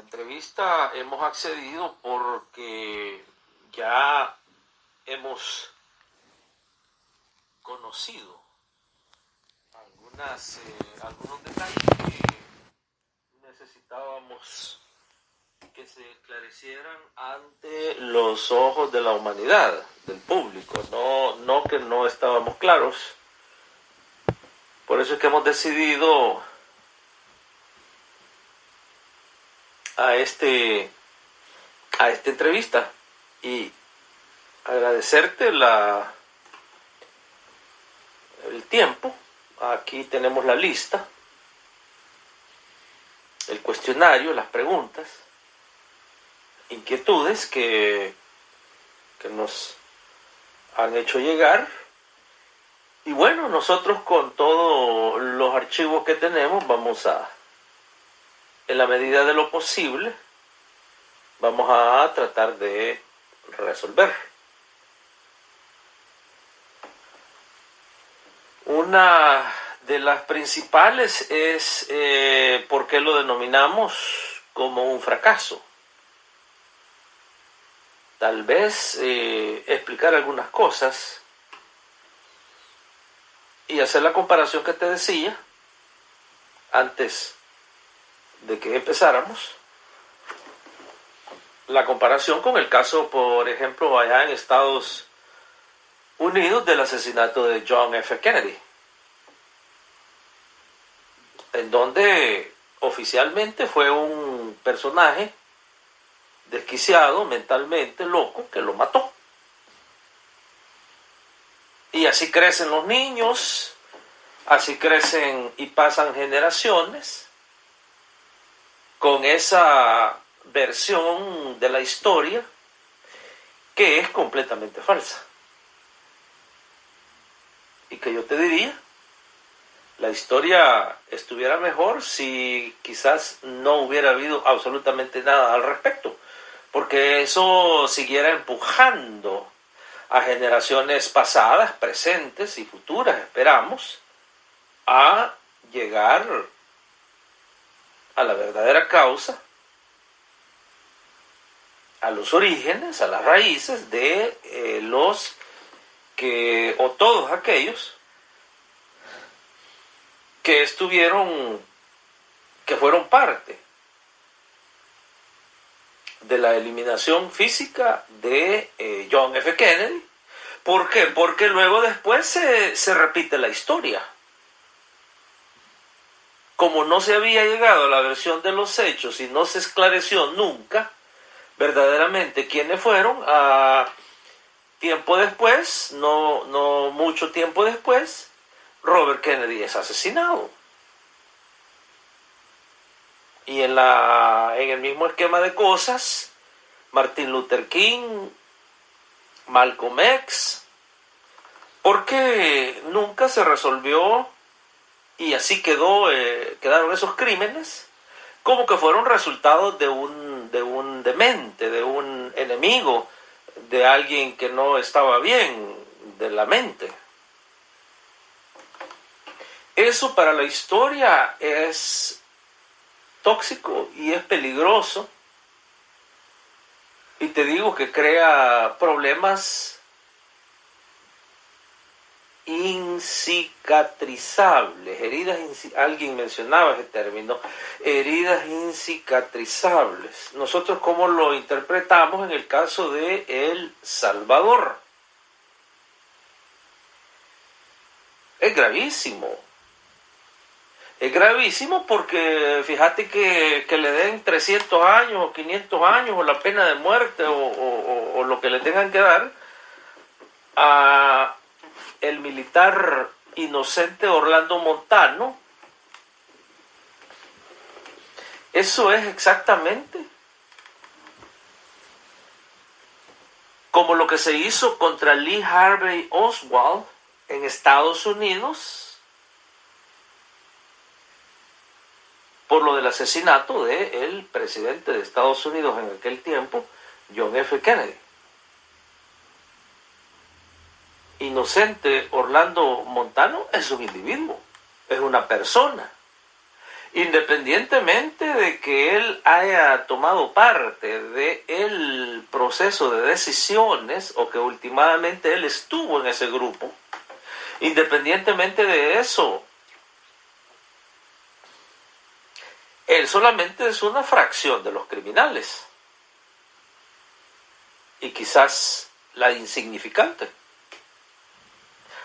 entrevista hemos accedido porque ya hemos conocido algunos detalles que necesitábamos que se esclarecieran ante los ojos de la humanidad, del público, no que no estábamos claros. Por eso es que hemos decidido a esta entrevista y agradecerte el tiempo. Aquí tenemos la lista, el cuestionario, las preguntas, inquietudes que nos han hecho llegar. Y bueno, nosotros con todos los archivos que tenemos vamos a, en la medida de lo posible, vamos a tratar de resolver. Una de las principales es por qué lo denominamos como un fracaso. Tal vez explicar algunas cosas y hacer la comparación que te decía antes de que empezáramos. La comparación con el caso, por ejemplo, allá en Estados Unidos del asesinato de John F. Kennedy, en donde oficialmente fue un personaje desquiciado, mentalmente loco, que lo mató. Y así crecen los niños, así crecen y pasan generaciones con esa versión de la historia que es completamente falsa. Y que yo te diría, la historia estuviera mejor si quizás no hubiera habido absolutamente nada al respecto, porque eso siguiera empujando a generaciones pasadas, presentes y futuras, esperamos, a llegar a la verdadera causa, a los orígenes, a las raíces de o todos aquellos que fueron parte de la eliminación física de John F. Kennedy. ¿Por qué? Porque luego después se repite la historia. Como no se había llegado a la versión de los hechos y no se esclareció nunca verdaderamente quiénes fueron, tiempo después, no mucho tiempo después, Robert Kennedy es asesinado. Y en el mismo esquema de cosas, Martin Luther King, Malcolm X, porque nunca se resolvió y así quedaron esos crímenes como que fueron resultados de un demente, de un enemigo, de alguien que no estaba bien de la mente. Eso para la historia es tóxico y es peligroso. Y te digo que crea problemas incicatrizables, alguien mencionaba ese término, heridas incicatrizables. Nosotros cómo lo interpretamos en el caso de El Salvador. Es gravísimo. Es gravísimo porque fíjate que le den 300 años o 500 años o la pena de muerte o lo que le tengan que dar a el militar inocente Orlando Montano. Eso es exactamente como lo que se hizo contra Lee Harvey Oswald en Estados Unidos por lo del asesinato del presidente de Estados Unidos en aquel tiempo, John F. Kennedy. Inocente Orlando Montano es un individuo, es una persona. Independientemente de que él haya tomado parte del proceso de decisiones o que últimamente él estuvo en ese grupo, independientemente de eso, él solamente es una fracción de los criminales y quizás la insignificante.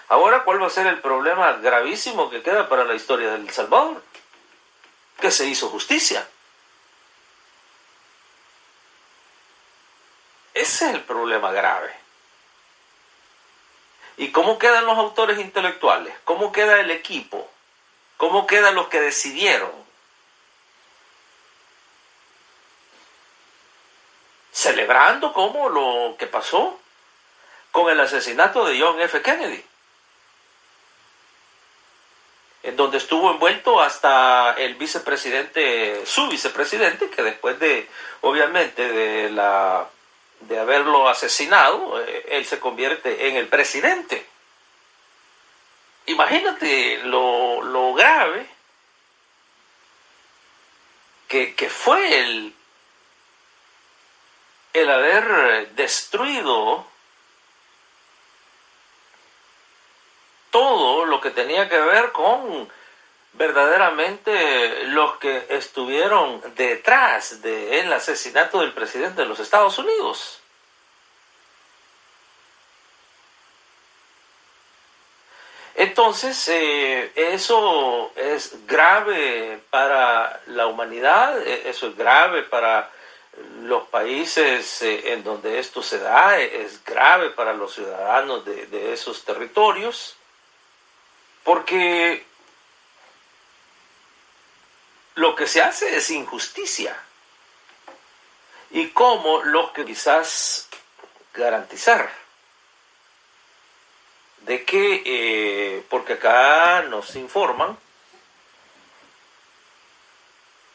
Ahora, ¿cuál va a ser el problema gravísimo que queda para la historia de El Salvador? Que se hizo justicia. Ese es el problema grave. ¿Y cómo quedan los autores intelectuales? ¿Cómo queda el equipo? ¿Cómo quedan los que decidieron? Celebrando como lo que pasó con el asesinato de John F. Kennedy, en donde estuvo envuelto hasta el vicepresidente, su vicepresidente, que después de, obviamente, de haberlo asesinado, él se convierte en el presidente. Imagínate lo grave que fue el haber destruido todo lo que tenía que ver con verdaderamente los que estuvieron detrás del asesinato del presidente de los Estados Unidos. Entonces, eso es grave para la humanidad, eso es grave para los países en donde esto se da, es grave para los ciudadanos de esos territorios, porque lo que se hace es injusticia. Y cómo los que quizás garantizar de que, porque acá nos informan,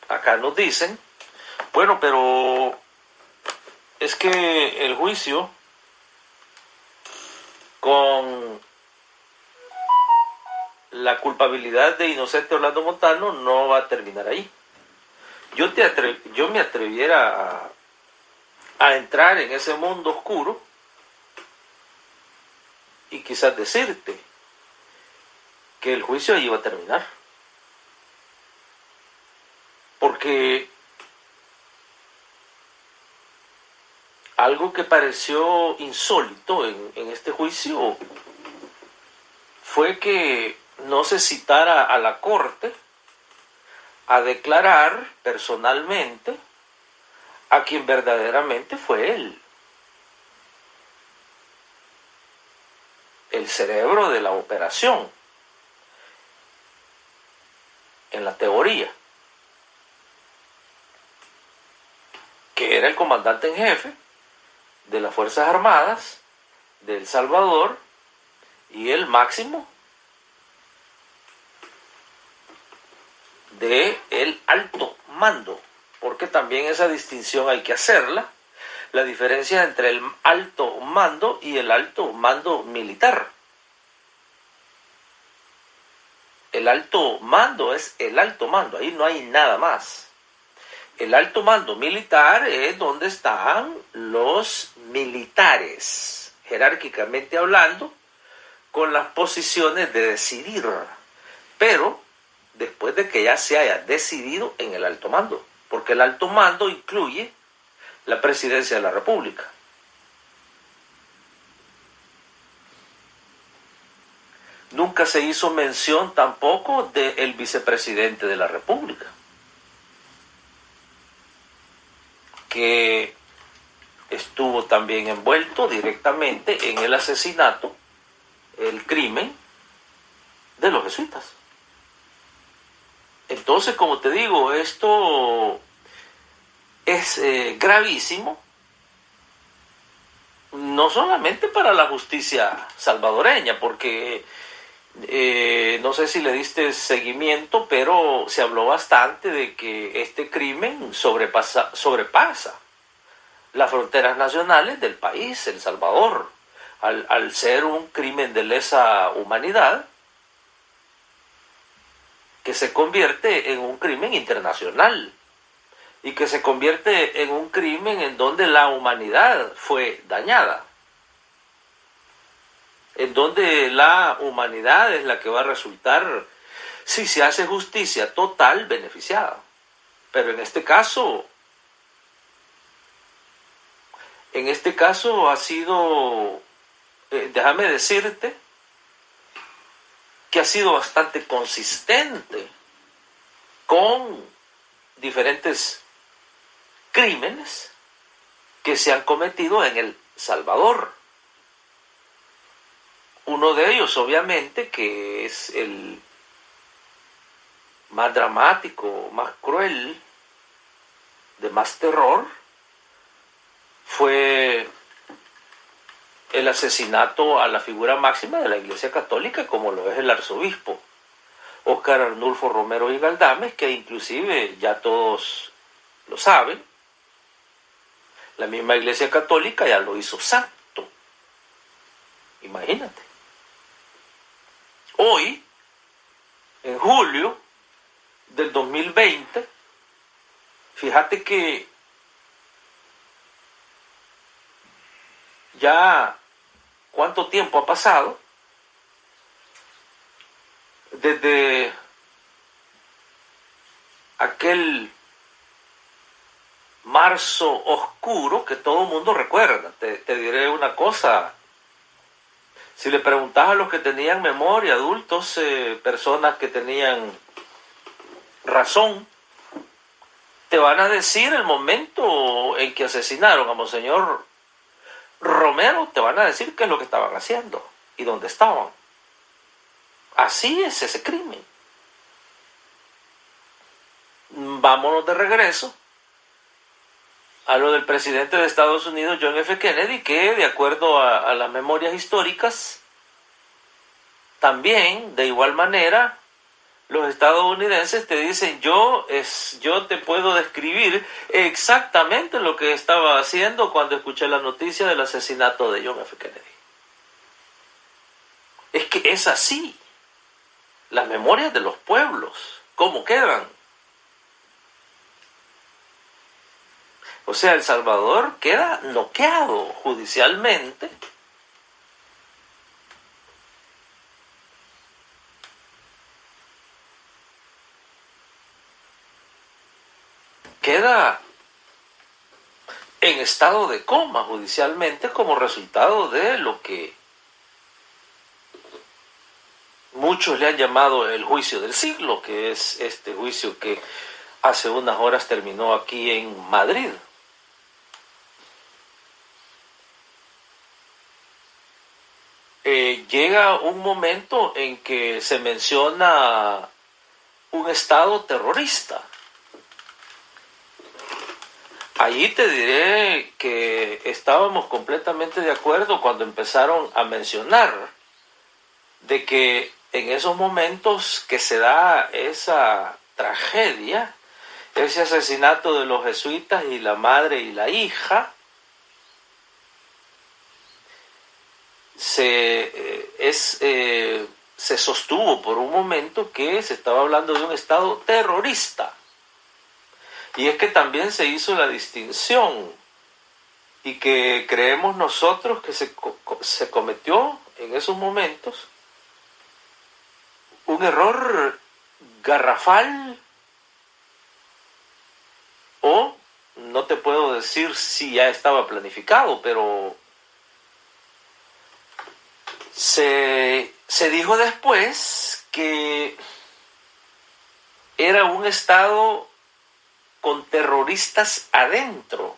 acá nos dicen, bueno, pero es que el juicio con la culpabilidad de inocente Orlando Montano no va a terminar ahí. Yo me atreviera a entrar en ese mundo oscuro y quizás decirte que el juicio ahí va a terminar. Porque algo que pareció insólito en este juicio fue que no se citara a la corte a declarar personalmente a quien verdaderamente fue él, el cerebro de la operación, en la teoría, que era el comandante en jefe de las Fuerzas Armadas de El Salvador y el máximo de el alto mando, porque también esa distinción hay que hacerla, la diferencia entre el alto mando y el alto mando militar. El alto mando es el alto mando, ahí no hay nada más. El alto mando militar es donde están los militares, jerárquicamente hablando, con las posiciones de decidir, pero después de que ya se haya decidido en el alto mando, porque el alto mando incluye la presidencia de la República. Nunca se hizo mención tampoco del vicepresidente de la República, que estuvo también envuelto directamente en el asesinato, el crimen de los jesuitas. Entonces, como te digo, esto es gravísimo, no solamente para la justicia salvadoreña, porque no sé si le diste seguimiento, pero se habló bastante de que este crimen sobrepasa las fronteras nacionales del país, El Salvador, al ser un crimen de lesa humanidad. que se convierte en un crimen internacional y que se convierte en un crimen en donde la humanidad fue dañada, en donde la humanidad es la que va a resultar, si se hace justicia total, beneficiada. Pero en este caso ha sido, déjame decirte, que ha sido bastante consistente con diferentes crímenes que se han cometido en El Salvador. Uno de ellos, obviamente, que es el más dramático, más cruel, de más terror, fue el asesinato a la figura máxima de la Iglesia Católica, como lo es el arzobispo Óscar Arnulfo Romero y Galdames, que inclusive ya todos lo saben, la misma Iglesia Católica ya lo hizo santo. Imagínate. Hoy, en julio del 2020, fíjate que ya cuánto tiempo ha pasado desde aquel marzo oscuro que todo el mundo recuerda. Te diré una cosa. Si le preguntas a los que tenían memoria, adultos, personas que tenían razón, te van a decir el momento en que asesinaron a Monseñor Romero, te van a decir qué es lo que estaban haciendo y dónde estaban. Así es ese crimen. Vámonos de regreso a lo del presidente de Estados Unidos, John F. Kennedy, que de acuerdo a las memorias históricas, también de igual manera los estadounidenses te dicen, yo te puedo describir exactamente lo que estaba haciendo cuando escuché la noticia del asesinato de John F. Kennedy. Es que es así. Las memorias de los pueblos, ¿cómo quedan? O sea, El Salvador queda noqueado judicialmente queda en estado de coma judicialmente como resultado de lo que muchos le han llamado el juicio del siglo, que es este juicio que hace unas horas terminó aquí en Madrid. Llega un momento en que se menciona un estado terrorista. Allí te diré que estábamos completamente de acuerdo cuando empezaron a mencionar de que en esos momentos que se da esa tragedia, ese asesinato de los jesuitas y la madre y la hija, se sostuvo por un momento que se estaba hablando de un estado terrorista. Y es que también se hizo la distinción y que creemos nosotros que se cometió en esos momentos un error garrafal, o no te puedo decir si ya estaba planificado, pero se dijo después que era un estado con terroristas adentro,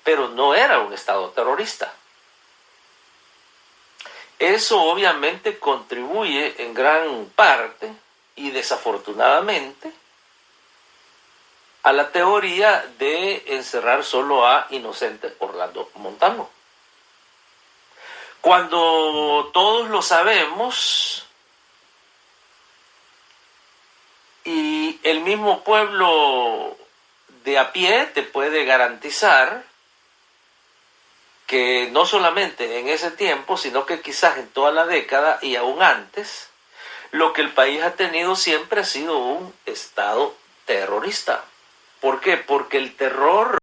pero no era un estado terrorista. Eso obviamente contribuye en gran parte y desafortunadamente a la teoría de encerrar solo a inocentes Orlando Montano. Cuando todos lo sabemos y el mismo pueblo de a pie te puede garantizar que no solamente en ese tiempo, sino que quizás en toda la década y aún antes, lo que el país ha tenido siempre ha sido un estado terrorista. ¿Por qué? Porque el terror